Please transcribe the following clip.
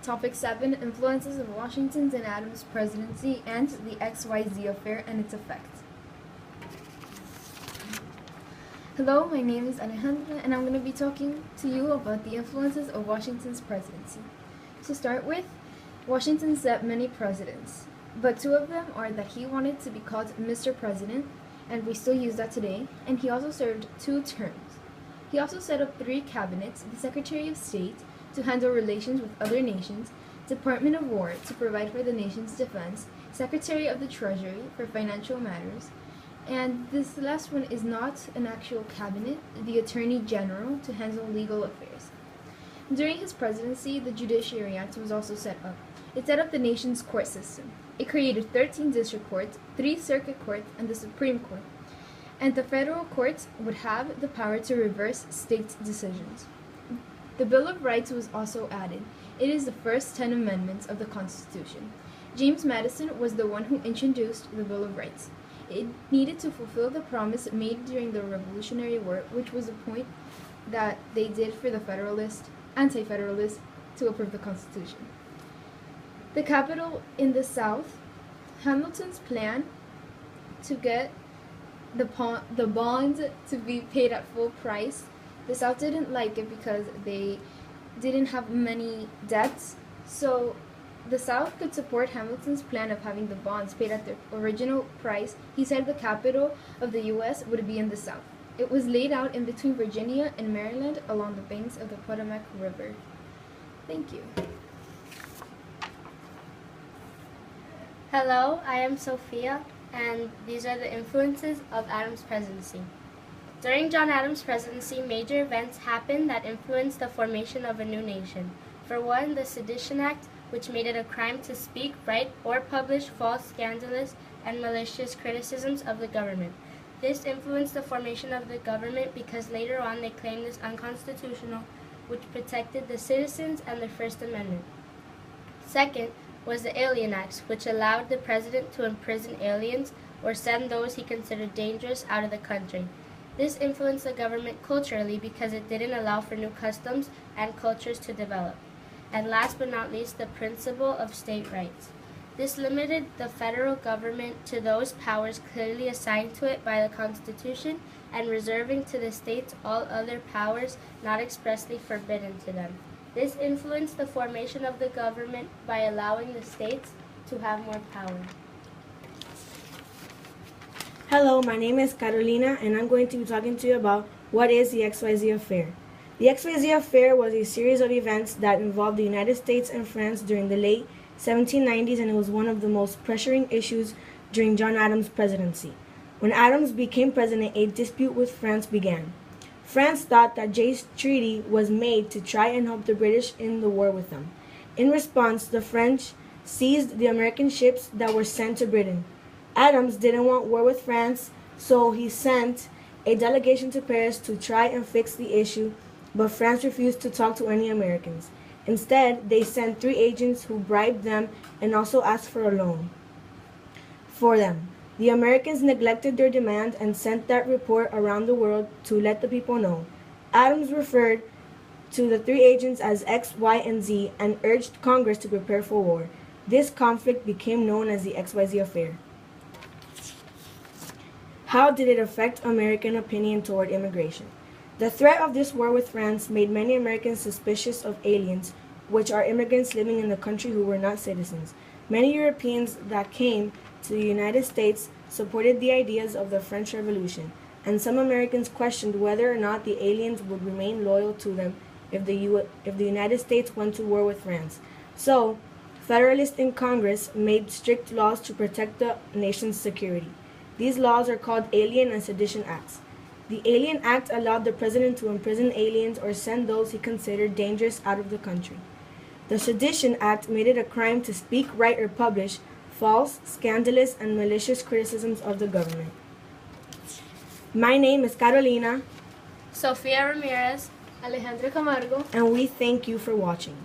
Topic 7, Influences of Washington's and Adams' Presidency and the XYZ Affair and its effects. Hello, my name is Alejandra, and I'm going to be talking to you about the influences of Washington's presidency. To start with, Washington set many presidents, but two of them are that he wanted to be called Mr. President, and we still use that today, and he also served 2 terms. He also set up 3 cabinets: the Secretary of State, to handle relations with other nations, Department of War, to provide for the nation's defense, Secretary of the Treasury, for financial matters, and this last one is not an actual cabinet, the Attorney General, to handle legal affairs. During his presidency, the Judiciary Act was also set up. It set up the nation's court system. It created 13 district courts, 3 circuit courts, and the Supreme Court. And the federal courts would have the power to reverse state decisions. The Bill of Rights was also added. It is the first 10 amendments of the Constitution. James Madison was the one who introduced the Bill of Rights. It needed to fulfill the promise made during the Revolutionary War, which was a point that they did for the anti-federalists, to approve the Constitution. The capital in the South, Hamilton's plan to get the bonds to be paid at full price. The South didn't like it because they didn't have many debts, so the South could support Hamilton's plan of having the bonds paid at their original price. He said the capital of the U.S. would be in the South. It was laid out in between Virginia and Maryland along the banks of the Potomac River. Thank you. Hello, I am Sophia, and these are the influences of Adams' presidency. During John Adams' presidency, major events happened that influenced the formation of a new nation. For one, the Sedition Act, which made it a crime to speak, write, or publish false, scandalous, and malicious criticisms of the government. This influenced the formation of the government because later on they claimed this unconstitutional, which protected the citizens and the First Amendment. Second was the Alien Act, which allowed the president to imprison aliens or send those he considered dangerous out of the country. This influenced the government culturally because it didn't allow for new customs and cultures to develop. And last but not least, the principle of state rights. This limited the federal government to those powers clearly assigned to it by the Constitution and reserving to the states all other powers not expressly forbidden to them. This influenced the formation of the government by allowing the states to have more power. Hello, my name is Carolina, and I'm going to be talking to you about what is the XYZ Affair. The XYZ Affair was a series of events that involved the United States and France during the late 1790s, and it was one of the most pressuring issues during John Adams' presidency. When Adams became president, a dispute with France began. France thought that Jay's Treaty was made to try and help the British in the war with them. In response, the French seized the American ships that were sent to Britain. Adams didn't want war with France, so he sent a delegation to Paris to try and fix the issue, but France refused to talk to any Americans. Instead, they sent 3 agents who bribed them and also asked for a loan for them. The Americans neglected their demand and sent that report around the world to let the people know. Adams referred to the 3 agents as X, Y, and Z and urged Congress to prepare for war. This conflict became known as the XYZ Affair. How did it affect American opinion toward immigration? The threat of this war with France made many Americans suspicious of aliens, which are immigrants living in the country who were not citizens. Many Europeans that came to the United States supported the ideas of the French Revolution, and some Americans questioned whether or not the aliens would remain loyal to them if the United States went to war with France. So, Federalists in Congress made strict laws to protect the nation's security. These laws are called Alien and Sedition Acts. The Alien Act allowed the president to imprison aliens or send those he considered dangerous out of the country. The Sedition Act made it a crime to speak, write, or publish false, scandalous, and malicious criticisms of the government. My name is Carolina, Sofia Ramirez, Alejandra Camargo, and we thank you for watching.